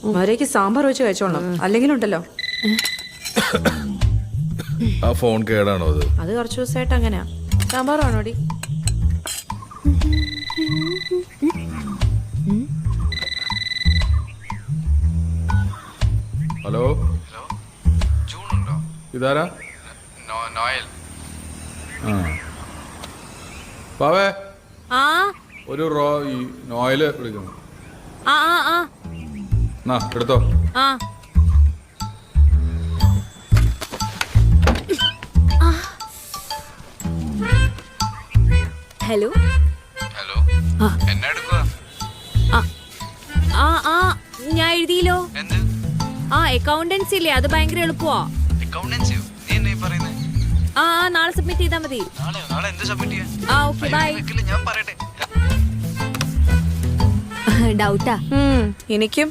അവരേക്ക് സാമ്പാർ വെച്ച് കഴിച്ചോളാം, അല്ലെങ്കിലുണ്ടല്ലോ. ആ ഫോൺ കേടാണോ അത്? അത് കുറച്ച് ദിവസമായിട്ട് അങ്ങനെയാ. സാമ്പാറാണോടി? ഹലോ ജൂണുണ്ടോ? ഇതാരാ? നോയൽ. ആ പാവേ, ആ ഒരു ഈ നോയില് വിളിക്കുന്നു. ആ ആ ആ എന്നാ എടുത്തോ. ആ ഹലോ ഹലോ, എന്നെ എടുക്കുക? ആ ആ ഞാൻ എഴുതിയില്ലോ. എന്ത് അക്കൗണ്ടൻസി ഇല്ലേ, അത് ഭയങ്കര എളുപ്പമാ. അക്കൗണ്ടൻസിയോ? നീ എന്നെ പറയുന്നത്? ആ നാളെ സബ്മിറ്റ് ചെയ്താൽ മതി. നാളെ എന്ത് സബ്മിറ്റ് ചെയ്യാൻ? Okay bye. ഞാൻ പറയട്ടെ. ഡൗട്ടാ എനിക്കും